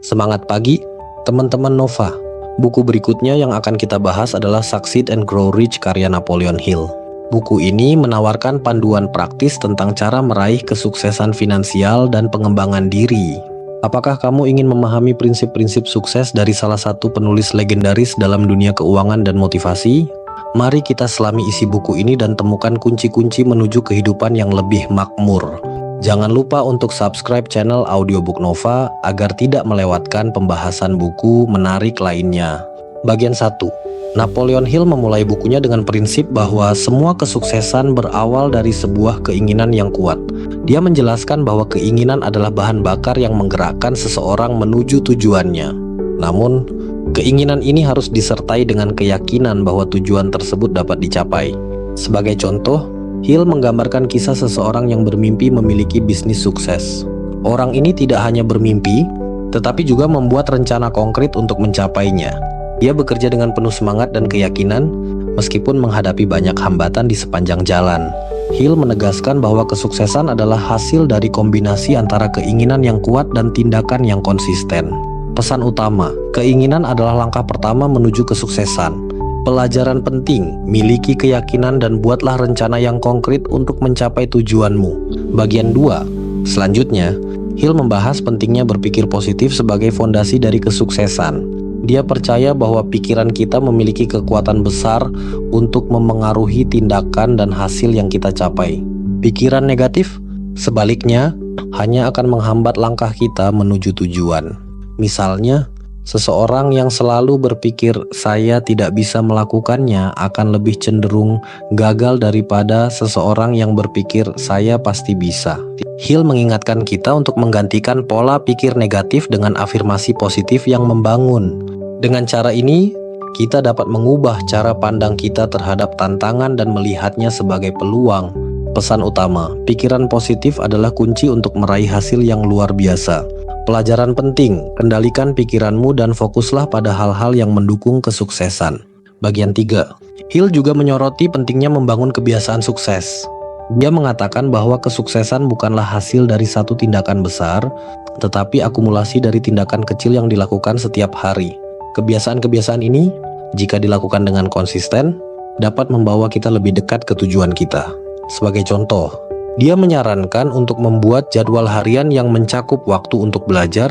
Semangat pagi, teman-teman Nova. Buku berikutnya yang akan kita bahas adalah Succeed and Grow Rich karya Napoleon Hill. Buku ini menawarkan panduan praktis tentang cara meraih kesuksesan finansial dan pengembangan diri. Apakah kamu ingin memahami prinsip-prinsip sukses dari salah satu penulis legendaris dalam dunia keuangan dan motivasi? Mari kita selami isi buku ini dan temukan kunci-kunci menuju kehidupan yang lebih makmur. Jangan lupa untuk subscribe channel Audiobook Nova agar tidak melewatkan pembahasan buku menarik lainnya. Bagian 1. Napoleon Hill memulai bukunya dengan prinsip bahwa semua kesuksesan berawal dari sebuah keinginan yang kuat. Dia menjelaskan bahwa keinginan adalah bahan bakar yang menggerakkan seseorang menuju tujuannya. Namun, keinginan ini harus disertai dengan keyakinan bahwa tujuan tersebut dapat dicapai. Sebagai contoh, Hill menggambarkan kisah seseorang yang bermimpi memiliki bisnis sukses. Orang ini tidak hanya bermimpi, tetapi juga membuat rencana konkret untuk mencapainya. Dia bekerja dengan penuh semangat dan keyakinan, meskipun menghadapi banyak hambatan di sepanjang jalan. Hill menegaskan bahwa kesuksesan adalah hasil dari kombinasi antara keinginan yang kuat dan tindakan yang konsisten. Pesan utama, keinginan adalah langkah pertama menuju kesuksesan. Pelajaran penting, miliki keyakinan dan buatlah rencana yang konkret untuk mencapai tujuanmu. Bagian 2. Selanjutnya, Hill membahas pentingnya berpikir positif sebagai fondasi dari kesuksesan. Dia percaya bahwa pikiran kita memiliki kekuatan besar untuk memengaruhi tindakan dan hasil yang kita capai. Pikiran negatif, sebaliknya, hanya akan menghambat langkah kita menuju tujuan. Misalnya, seseorang yang selalu berpikir saya tidak bisa melakukannya akan lebih cenderung gagal daripada seseorang yang berpikir saya pasti bisa. Hill mengingatkan kita untuk menggantikan pola pikir negatif dengan afirmasi positif yang membangun. Dengan cara ini, kita dapat mengubah cara pandang kita terhadap tantangan dan melihatnya sebagai peluang. Pesan utama, pikiran positif adalah kunci untuk meraih hasil yang luar biasa. Pelajaran penting, kendalikan pikiranmu dan fokuslah pada hal-hal yang mendukung kesuksesan. Bagian 3. Hill juga menyoroti pentingnya membangun kebiasaan sukses. Dia mengatakan bahwa kesuksesan bukanlah hasil dari satu tindakan besar, tetapi akumulasi dari tindakan kecil yang dilakukan setiap hari. Kebiasaan-kebiasaan ini, jika dilakukan dengan konsisten, dapat membawa kita lebih dekat ke tujuan kita. Sebagai contoh, dia menyarankan untuk membuat jadwal harian yang mencakup waktu untuk belajar,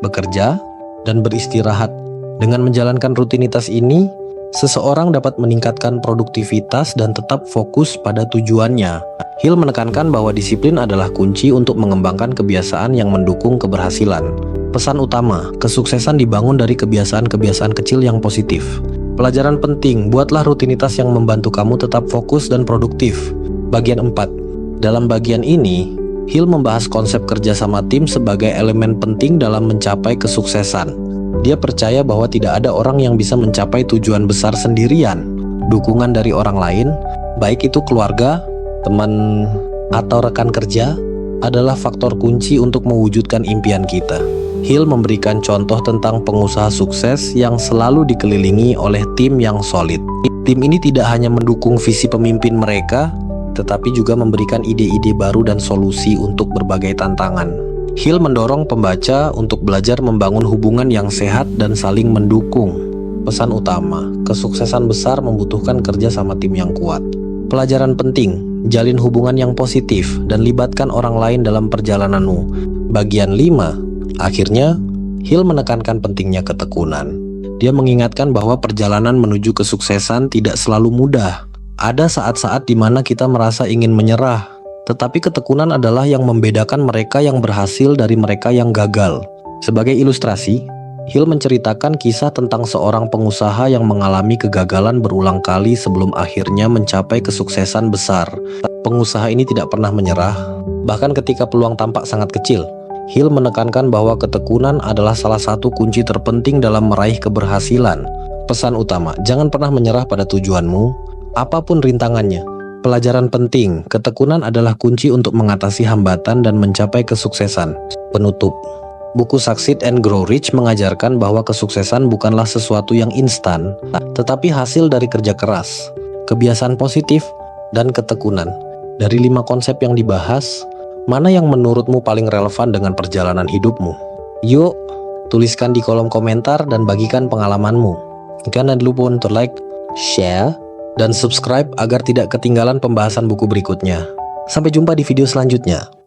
bekerja, dan beristirahat. Dengan menjalankan rutinitas ini, seseorang dapat meningkatkan produktivitas dan tetap fokus pada tujuannya. Hill menekankan bahwa disiplin adalah kunci untuk mengembangkan kebiasaan yang mendukung keberhasilan. Pesan utama, kesuksesan dibangun dari kebiasaan-kebiasaan kecil yang positif. Pelajaran penting, buatlah rutinitas yang membantu kamu tetap fokus dan produktif. Bagian 4. Dalam bagian ini, Hill membahas konsep kerja sama tim sebagai elemen penting dalam mencapai kesuksesan. Dia percaya bahwa tidak ada orang yang bisa mencapai tujuan besar sendirian. Dukungan dari orang lain, baik itu keluarga, teman, atau rekan kerja, adalah faktor kunci untuk mewujudkan impian kita. Hill memberikan contoh tentang pengusaha sukses yang selalu dikelilingi oleh tim yang solid. Tim ini tidak hanya mendukung visi pemimpin mereka, tetapi juga memberikan ide-ide baru dan solusi untuk berbagai tantangan. Hill mendorong pembaca untuk belajar membangun hubungan yang sehat dan saling mendukung. Pesan utama, kesuksesan besar membutuhkan kerja sama tim yang kuat. Pelajaran penting, jalin hubungan yang positif dan libatkan orang lain dalam perjalananmu. Bagian 5. Akhirnya, Hill menekankan pentingnya ketekunan. Dia mengingatkan bahwa perjalanan menuju kesuksesan tidak selalu mudah. Ada saat-saat di mana kita merasa ingin menyerah, tetapi ketekunan adalah yang membedakan mereka yang berhasil dari mereka yang gagal. Sebagai ilustrasi, Hill menceritakan kisah tentang seorang pengusaha yang mengalami kegagalan berulang kali sebelum akhirnya mencapai kesuksesan besar. Pengusaha ini tidak pernah menyerah, bahkan ketika peluang tampak sangat kecil. Hill menekankan bahwa ketekunan adalah salah satu kunci terpenting dalam meraih keberhasilan. Pesan utama, jangan pernah menyerah pada tujuanmu, apapun rintangannya. Pelajaran penting, ketekunan adalah kunci untuk mengatasi hambatan dan mencapai kesuksesan. Penutup, buku Succeed and Grow Rich mengajarkan bahwa kesuksesan bukanlah sesuatu yang instan, tetapi hasil dari kerja keras, kebiasaan positif, dan ketekunan. Dari 5 konsep yang dibahas, mana yang menurutmu paling relevan dengan perjalanan hidupmu? Yuk, Tuliskan di kolom komentar dan bagikan pengalamanmu. Jangan lupa untuk like, share, dan subscribe agar tidak ketinggalan pembahasan buku berikutnya. Sampai jumpa di video selanjutnya.